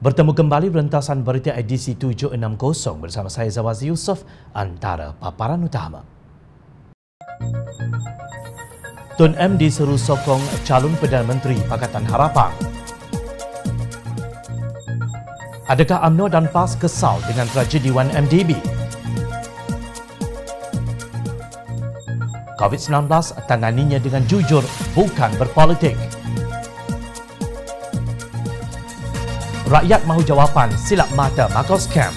Bertemu kembali rentasan berita edisi 760 bersama saya Zawazi Yusof, antara paparan utama. Tun M diseru sokong calon Perdana Menteri Pakatan Harapan. Adakah UMNO dan PAS kesal dengan tragedi 1MDB? COVID-19 tanganinya dengan jujur, bukan berpolitik. Rakyat mahu jawapan silap mata Marcos Camp.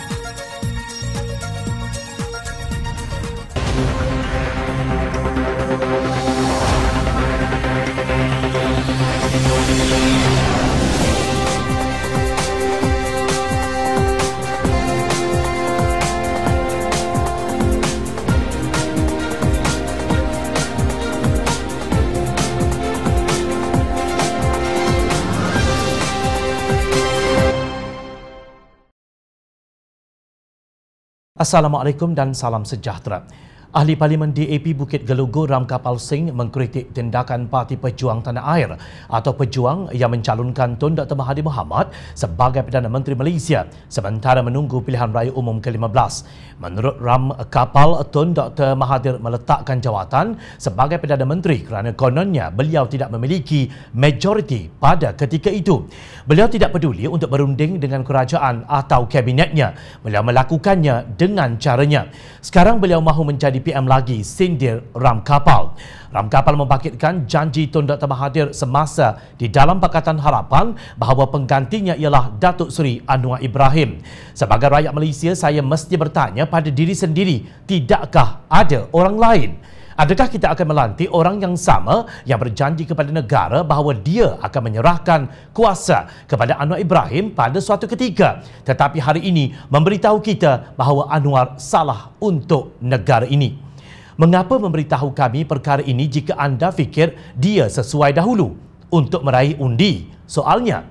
Assalamualaikum dan salam sejahtera. Ahli Parlimen DAP Bukit Gelugur Ram Kapal Singh mengkritik tindakan Parti Pejuang Tanah Air atau Pejuang yang mencalonkan Tun Dr. Mahathir Mohamad sebagai Perdana Menteri Malaysia sementara menunggu pilihan raya umum ke-15. Menurut Ram Kapal, Tun Dr. Mahathir meletakkan jawatan sebagai Perdana Menteri kerana kononnya beliau tidak memiliki majoriti pada ketika itu. Beliau tidak peduli untuk berunding dengan kerajaan atau kabinetnya. Beliau melakukannya dengan caranya. Sekarang beliau mahu menjadi PM lagi, sindir Ram Kapal. Ram Kapal membangkitkan janji Tun Dr. Mahathir semasa di dalam Pakatan Harapan bahawa penggantinya ialah Datuk Seri Anwar Ibrahim. Sebagai rakyat Malaysia, saya mesti bertanya pada diri sendiri, tidakkah ada orang lain? Adakah kita akan melantik orang yang sama yang berjanji kepada negara bahawa dia akan menyerahkan kuasa kepada Anwar Ibrahim pada suatu ketika, tetapi hari ini memberitahu kita bahawa Anwar salah untuk negara ini? Mengapa memberitahu kami perkara ini jika anda fikir dia sesuai dahulu untuk meraih undi? Soalnya,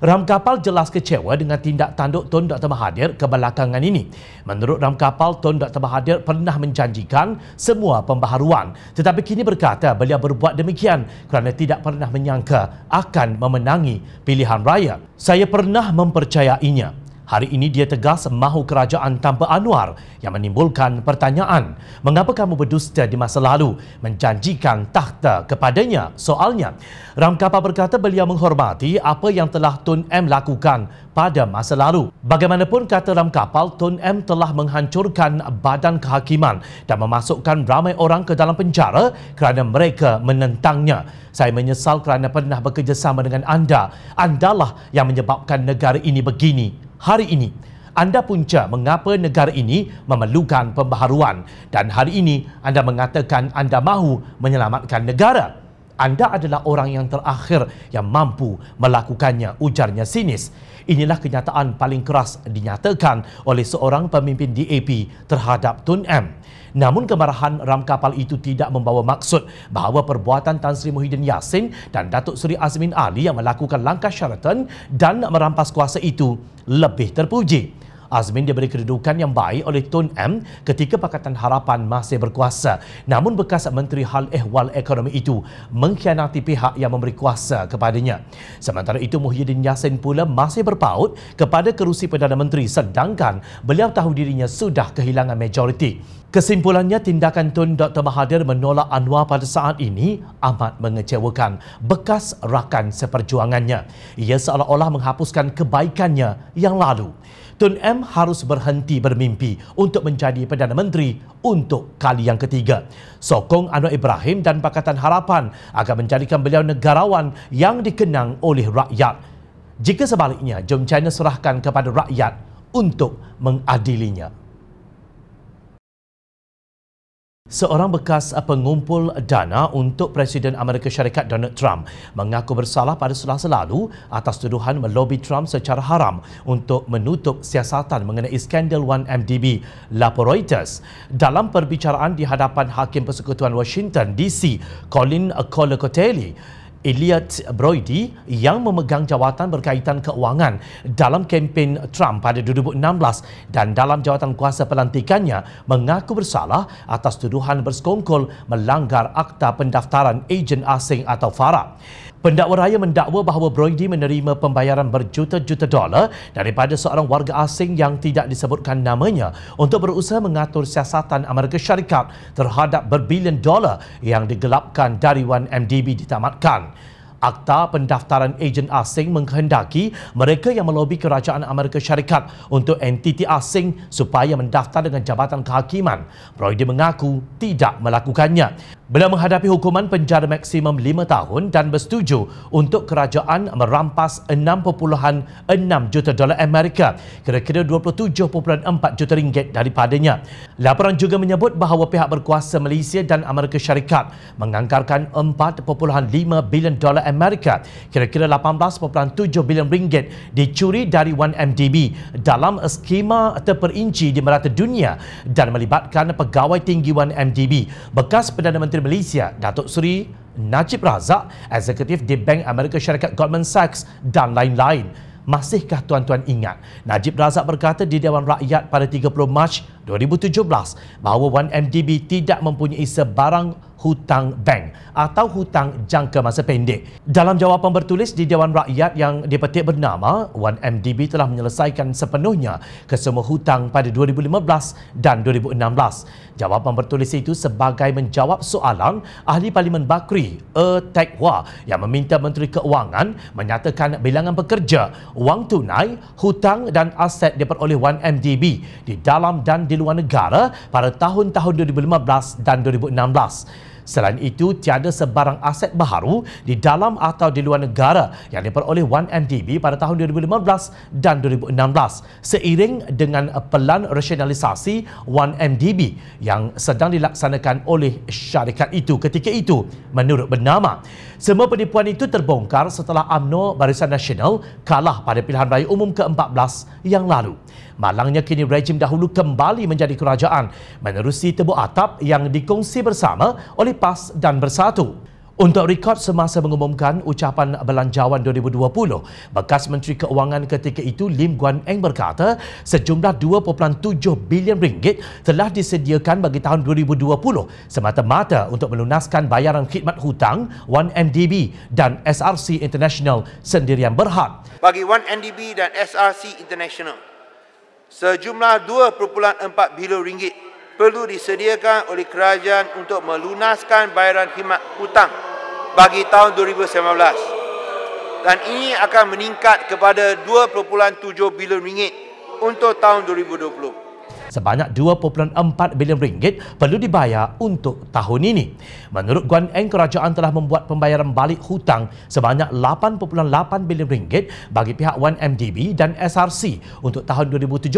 Ram Kapal jelas kecewa dengan tindak tanduk Tun Dr. Mahathir kebelakangan ini. Menurut Ram Kapal, Tun Dr. Mahathir pernah menjanjikan semua pembaharuan, tetapi kini berkata beliau berbuat demikian kerana tidak pernah menyangka akan memenangi pilihan raya. Saya pernah mempercayainya. Hari ini dia tegas mahu kerajaan tanpa Anwar yang menimbulkan pertanyaan. Mengapa kamu berdusta di masa lalu menjanjikan takhta kepadanya? Soalnya, Ram Kapal berkata beliau menghormati apa yang telah Tun M lakukan pada masa lalu. Bagaimanapun, kata Ram Kapal, Tun M telah menghancurkan badan kehakiman dan memasukkan ramai orang ke dalam penjara kerana mereka menentangnya. Saya menyesal kerana pernah bekerjasama dengan anda. Andalah yang menyebabkan negara ini begini. Hari ini, anda punca mengapa negara ini memerlukan pembaharuan, dan hari ini anda mengatakan anda mahu menyelamatkan negara. Anda adalah orang yang terakhir yang mampu melakukannya, ujarnya sinis. Inilah kenyataan paling keras dinyatakan oleh seorang pemimpin DAP terhadap Tun M. Namun kemarahan Ram Kapal itu tidak membawa maksud bahawa perbuatan Tan Sri Muhyiddin Yassin dan Datuk Seri Azmin Ali yang melakukan langkah syaratan dan merampas kuasa itu lebih terpuji. Azmin diberi kedudukan yang baik oleh Tun M ketika Pakatan Harapan masih berkuasa. Namun bekas Menteri Hal Ehwal Ekonomi itu mengkhianati pihak yang memberi kuasa kepadanya. Sementara itu, Muhyiddin Yassin pula masih berpaut kepada kerusi Perdana Menteri sedangkan beliau tahu dirinya sudah kehilangan majoriti. Kesimpulannya, tindakan Tun Dr. Mahathir menolak Anwar pada saat ini amat mengecewakan bekas rakan seperjuangannya. Ia seolah-olah menghapuskan kebaikannya yang lalu. Tun M harus berhenti bermimpi untuk menjadi Perdana Menteri untuk kali yang ketiga. Sokong Anwar Ibrahim dan Pakatan Harapan akan menjadikan beliau negarawan yang dikenang oleh rakyat. Jika sebaliknya, jom China serahkan kepada rakyat untuk mengadilinya. Seorang bekas pengumpul dana untuk Presiden Amerika Syarikat Donald Trump mengaku bersalah pada Selasa lalu atas tuduhan melobi Trump secara haram untuk menutup siasatan mengenai skandal 1MDB, lapor Reuters. Dalam perbicaraan di hadapan Hakim Persekutuan Washington DC, Colin Kolokoteli, Elliot Brody yang memegang jawatan berkaitan keuangan dalam kempen Trump pada 2016 dan dalam jawatan kuasa pelantikannya mengaku bersalah atas tuduhan bersekongkol melanggar Akta Pendaftaran Ejen Asing atau FARA. Pendakwa raya mendakwa bahawa Broidy menerima pembayaran berjuta-juta dolar daripada seorang warga asing yang tidak disebutkan namanya untuk berusaha mengatur siasatan Amerika Syarikat terhadap berbilion dolar yang digelapkan dari 1MDB ditamatkan. Akta pendaftaran ejen asing menghendaki mereka yang melobi kerajaan Amerika Syarikat untuk entiti asing supaya mendaftar dengan Jabatan Kehakiman. Broidy mengaku tidak melakukannya. Beliau menghadapi hukuman penjara maksimum 5 tahun dan bersetuju untuk kerajaan merampas 6.6 juta dolar Amerika, kira-kira 27.4 juta ringgit daripadanya. Laporan juga menyebut bahawa pihak berkuasa Malaysia dan Amerika Syarikat menganggarkan 4.5 bilion dolar Amerika, kira-kira 18.7 bilion ringgit dicuri dari 1MDB dalam skema terperinci di merata dunia dan melibatkan pegawai tinggi 1MDB, bekas Perdana Menteri Malaysia Datuk Seri Najib Razak, eksekutif di Bank Amerika Syarikat Goldman Sachs dan lain-lain. Masihkah tuan-tuan ingat? Najib Razak berkata di Dewan Rakyat pada 30 Mac 2017 bahawa 1MDB tidak mempunyai sebarang hutang bank atau hutang jangka masa pendek. Dalam jawapan bertulis di Dewan Rakyat yang dipetik bernama, 1MDB telah menyelesaikan sepenuhnya kesemua hutang pada 2015 dan 2016. Jawapan bertulis itu sebagai menjawab soalan Ahli Parlimen Bakri, Teck Wah, yang meminta Menteri Keuangan menyatakan bilangan pekerja, wang tunai, hutang dan aset diperoleh 1MDB di dalam dan di luar negara pada tahun-tahun 2015 dan 2016. Selain itu, tiada sebarang aset baharu di dalam atau di luar negara yang diperoleh 1MDB pada tahun 2015 dan 2016 seiring dengan pelan rasionalisasi 1MDB yang sedang dilaksanakan oleh syarikat itu ketika itu, menurut bernama. Semua penipuan itu terbongkar setelah UMNO Barisan Nasional kalah pada pilihan raya umum ke-14 yang lalu. Malangnya kini rejim dahulu kembali menjadi kerajaan menerusi tebuk atap yang dikongsi bersama oleh PAS dan Bersatu. Untuk rekod semasa mengumumkan ucapan belanjawan 2020, bekas Menteri Keuangan ketika itu Lim Guan Eng berkata sejumlah 2.7 bilion ringgit telah disediakan bagi tahun 2020 semata-mata untuk melunaskan bayaran khidmat hutang 1MDB dan SRC International sendirian berhad. Bagi 1MDB dan SRC International, sejumlah 2.4 bilion ringgit perlu disediakan oleh kerajaan untuk melunaskan bayaran khidmat hutang bagi tahun 2019 dan ini akan meningkat kepada 2.7 bilion ringgit untuk tahun 2020. Sebanyak 2.4 bilion ringgit perlu dibayar untuk tahun ini. Menurut Guan Eng, kerajaan telah membuat pembayaran balik hutang sebanyak 8.8 bilion ringgit bagi pihak 1MDB dan SRC untuk tahun 2017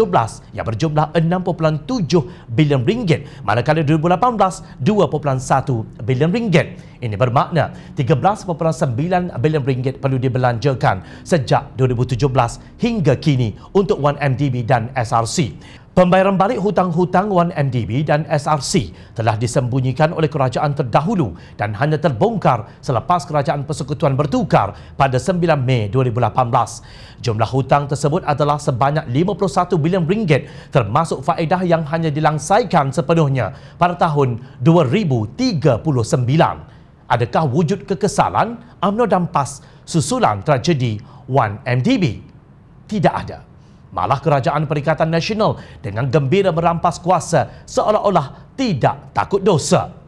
yang berjumlah 6.7 bilion ringgit, manakala 2018 2.1 bilion ringgit. Ini bermakna 13.9 bilion ringgit perlu dibelanjakan sejak 2017 hingga kini untuk 1MDB dan SRC. Pembayaran balik hutang-hutang 1MDB dan SRC telah disembunyikan oleh kerajaan terdahulu dan hanya terbongkar selepas kerajaan persekutuan bertukar pada 9 Mei 2018. Jumlah hutang tersebut adalah sebanyak 51 bilion ringgit termasuk faedah yang hanya dilangsaikan sepenuhnya pada tahun 2039. Adakah wujud kekesalan UMNO dan PAS susulan tragedi 1MDB? Tidak ada. Malah Kerajaan Perikatan Nasional dengan gembira merampas kuasa seolah-olah tidak takut dosa.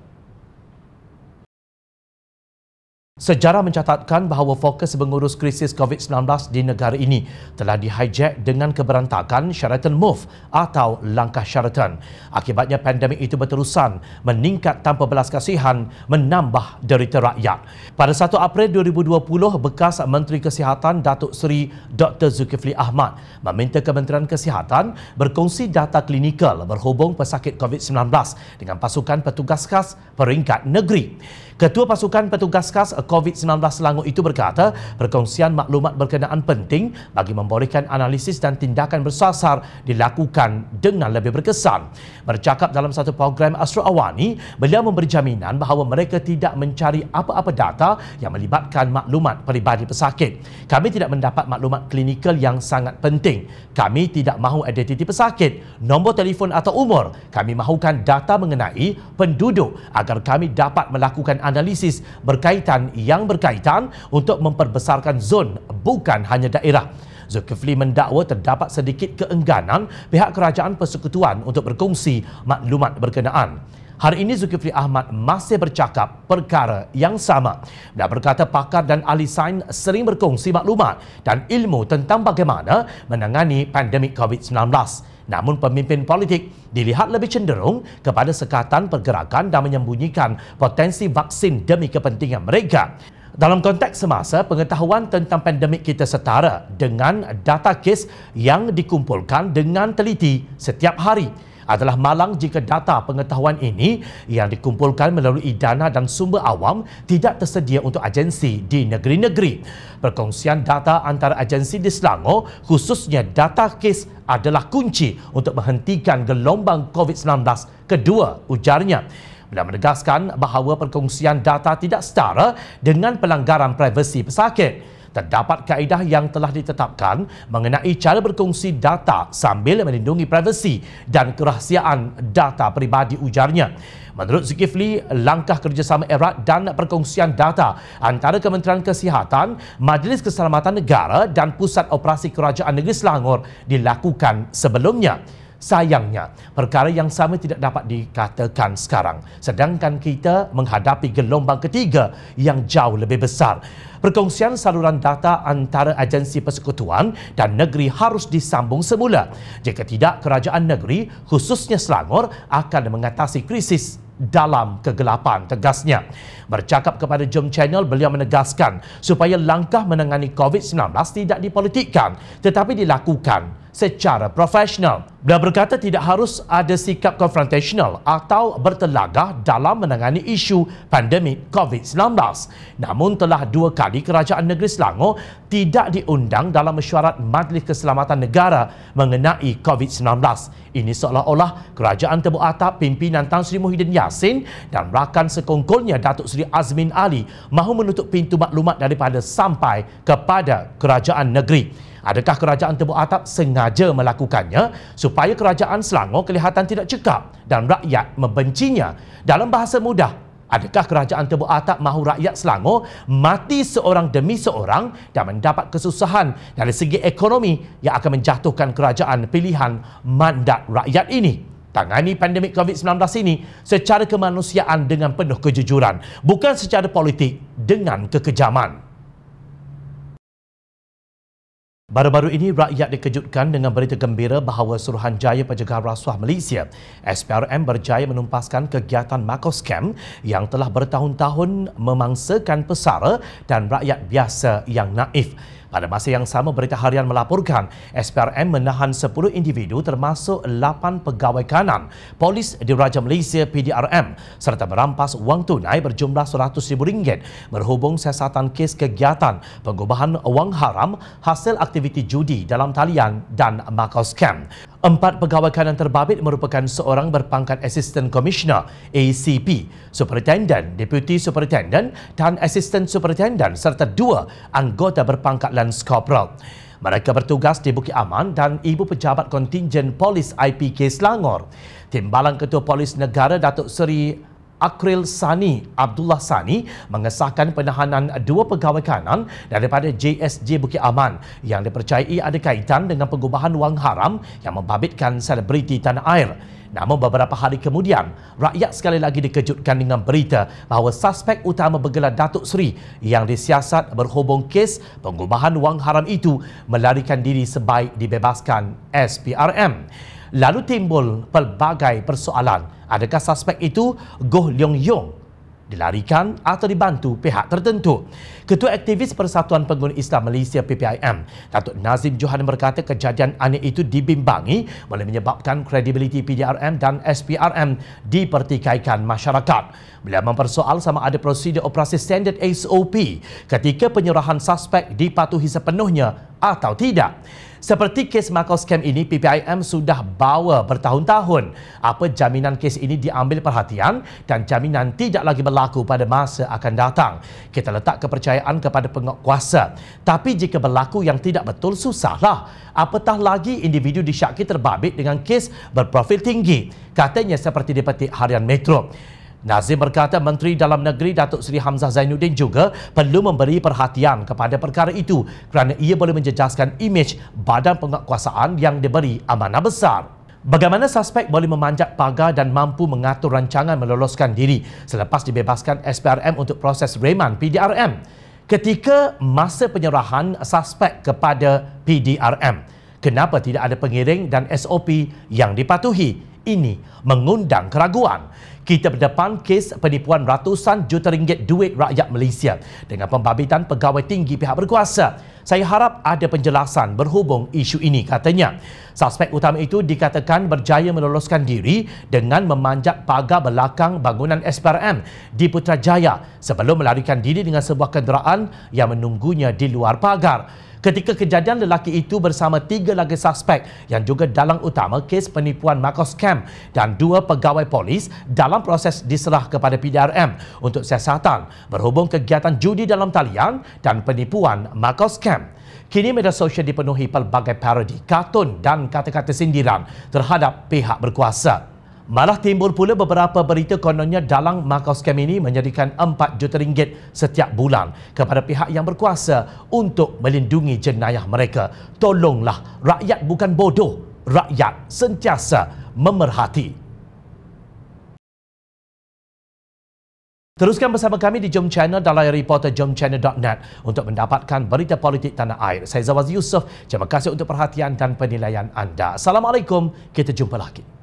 Sejarah mencatatkan bahawa fokus mengurus krisis COVID-19 di negara ini telah dihijack dengan keberantakan Sheraton Move atau langkah Sheraton. Akibatnya pandemik itu berterusan meningkat tanpa belas kasihan, menambah derita rakyat. Pada 1 April 2020, bekas Menteri Kesihatan Datuk Seri Dr. Zulkifli Ahmad meminta Kementerian Kesihatan berkongsi data klinikal berhubung pesakit COVID-19 dengan pasukan petugas khas peringkat negeri. Ketua Pasukan Petugas Khas COVID-19 Selangor itu berkata, perkongsian maklumat berkenaan penting bagi membolehkan analisis dan tindakan bersasar dilakukan dengan lebih berkesan. Bercakap dalam satu program Astro Awani, beliau memberi jaminan bahawa mereka tidak mencari apa-apa data yang melibatkan maklumat peribadi pesakit. Kami tidak mendapat maklumat klinikal yang sangat penting. Kami tidak mahu identiti pesakit, nombor telefon atau umur. Kami mahukan data mengenai penduduk agar kami dapat melakukan analisis berkaitan yang berkaitan untuk memperbesarkan zon, bukan hanya daerah. Zulkifli mendakwa terdapat sedikit keengganan pihak kerajaan persekutuan untuk berkongsi maklumat berkenaan. Hari ini Zulkifli Ahmad masih bercakap perkara yang sama. Dia berkata pakar dan ahli sains sering berkongsi maklumat dan ilmu tentang bagaimana menangani pandemik COVID-19. Namun pemimpin politik dilihat lebih cenderung kepada sekatan pergerakan dan menyembunyikan potensi vaksin demi kepentingan mereka. Dalam konteks semasa, pengetahuan tentang pandemik kita setara dengan data kes yang dikumpulkan dengan teliti setiap hari. Adalah malang jika data pengetahuan ini yang dikumpulkan melalui dana dan sumber awam tidak tersedia untuk agensi di negeri-negeri. Perkongsian data antara agensi di Selangor, khususnya data kes, adalah kunci untuk menghentikan gelombang COVID-19 kedua, ujarnya. Beliau menegaskan bahawa perkongsian data tidak setara dengan pelanggaran privasi pesakit. Terdapat kaedah yang telah ditetapkan mengenai cara berkongsi data sambil melindungi privasi dan kerahsiaan data peribadi, ujarnya. Menurut Zulkifli, langkah kerjasama erat dan perkongsian data antara Kementerian Kesihatan, Majlis Keselamatan Negara dan Pusat Operasi Kerajaan Negeri Selangor dilakukan sebelumnya. Sayangnya, perkara yang sama tidak dapat dikatakan sekarang, sedangkan kita menghadapi gelombang ketiga yang jauh lebih besar. Perkongsian saluran data antara agensi persekutuan dan negeri harus disambung semula. Jika tidak, kerajaan negeri, khususnya Selangor, akan mengatasi krisis dalam kegelapan, tegasnya. Bercakap kepada Jom Channel, beliau menegaskan supaya langkah menangani COVID-19 tidak dipolitikkan tetapi dilakukan secara profesional. Beliau berkata tidak harus ada sikap konfrontasional atau bertelagah dalam menangani isu pandemik COVID-19. Namun telah 2 kali kerajaan negeri Selangor tidak diundang dalam mesyuarat Majlis Keselamatan Negara mengenai COVID-19. Ini seolah-olah kerajaan Tebuk Atap pimpinan Tan Sri Muhyiddin Yassin dan rakan sekongkolnya Datuk Seri Azmin Ali mahu menutup pintu maklumat daripada sampai kepada kerajaan negeri. Adakah kerajaan Tebuk Atap sengaja melakukannya supaya kerajaan Selangor kelihatan tidak cekap dan rakyat membencinya? Dalam bahasa mudah, adakah kerajaan Tebuk Atap mahu rakyat Selangor mati seorang demi seorang dan mendapat kesusahan dari segi ekonomi yang akan menjatuhkan kerajaan pilihan mandat rakyat ini? Tangani pandemik COVID-19 ini secara kemanusiaan dengan penuh kejujuran, bukan secara politik dengan kekejaman. Baru-baru ini, rakyat dikejutkan dengan berita gembira bahawa Suruhanjaya Pencegahan Rasuah Malaysia SPRM berjaya menumpaskan kegiatan Marcos Camp yang telah bertahun-tahun memangsakan pesara dan rakyat biasa yang naif. Pada masa yang sama, Berita Harian melaporkan SPRM menahan 10 individu termasuk 8 pegawai kanan Polis Diraja Malaysia PDRM serta merampas wang tunai berjumlah RM100,000 berhubung siasatan kes kegiatan pengubahan wang haram hasil aktiviti judi dalam talian dan Marcos Camp. 4 pegawai kanan terbabit merupakan seorang berpangkat Assistant Commissioner ACP, Superintendent, Deputy Superintendent dan Assistant Superintendent serta 2 anggota berpangkat Lance Corporal. Mereka bertugas di Bukit Aman dan Ibu Pejabat Kontingen Polis IPK Selangor. Timbalan Ketua Polis Negara Datuk Seri Akril Sani Abdullah Sani mengesahkan penahanan 2 pegawai kanan daripada JSJ Bukit Aman yang dipercayai ada kaitan dengan pengubahan wang haram yang membabitkan selebriti tanah air. Namun beberapa hari kemudian, rakyat sekali lagi dikejutkan dengan berita bahawa suspek utama bergelar Datuk Seri yang disiasat berhubung kes pengubahan wang haram itu melarikan diri sebaik dibebaskan SPRM. Lalu timbul pelbagai persoalan. Adakah suspek itu Goh Leong Yong dilarikan atau dibantu pihak tertentu? Ketua Aktivis Persatuan Pengguna Islam Malaysia PPIM, Datuk Nazim Johan berkata kejadian aneh itu dibimbangi boleh menyebabkan kredibiliti PDRM dan SPRM dipertikaikan masyarakat. Beliau mempersoal sama ada prosedur operasi standard SOP ketika penyerahan suspek dipatuhi sepenuhnya atau tidak. Seperti kes Marcos Camp ini, PPIM sudah bawa bertahun-tahun. Apa jaminan kes ini diambil perhatian dan jaminan tidak lagi berlaku pada masa akan datang? Kita letak kepercayaan kepada penguatkuasa. Tapi jika berlaku yang tidak betul, susahlah. Apatah lagi individu disyaki terbabit dengan kes berprofil tinggi. Katanya seperti dipetik Harian Metro. Nazim berkata Menteri Dalam Negeri Datuk Seri Hamzah Zainuddin juga perlu memberi perhatian kepada perkara itu kerana ia boleh menjejaskan imej badan penguatkuasaan yang diberi amanah besar. Bagaimana suspek boleh memanjat pagar dan mampu mengatur rancangan meloloskan diri selepas dibebaskan SPRM untuk proses reman PDRM? Ketika masa penyerahan suspek kepada PDRM, kenapa tidak ada pengiring dan SOP yang dipatuhi? Ini mengundang keraguan. Kita berdepan kes penipuan ratusan juta ringgit duit rakyat Malaysia dengan pembabitan pegawai tinggi pihak berkuasa. Saya harap ada penjelasan berhubung isu ini, katanya. Suspek utama itu dikatakan berjaya meloloskan diri dengan memanjat pagar belakang bangunan SPRM di Putrajaya sebelum melarikan diri dengan sebuah kenderaan yang menunggunya di luar pagar. Ketika kejadian, lelaki itu bersama 3 lagi suspek yang juga dalang utama kes penipuan Marcos Scam dan 2 pegawai polis dalam proses diserah kepada PDRM untuk siasatan berhubung kegiatan judi dalam talian dan penipuan Marcos Scam. Kini media sosial dipenuhi pelbagai parodi, kartun dan kata-kata sindiran terhadap pihak berkuasa. Malah timbul pula beberapa berita kononnya dalang Marcos Scam ini menyediakan 4 juta ringgit setiap bulan kepada pihak yang berkuasa untuk melindungi jenayah mereka. Tolonglah, rakyat bukan bodoh, rakyat sentiasa memerhati. Teruskan bersama kami di Jom Channel dan layar reporter jomchannel.net untuk mendapatkan berita politik tanah air. Saya Zawaz Yusof. Terima kasih untuk perhatian dan penilaian anda. Assalamualaikum, kita jumpa lagi.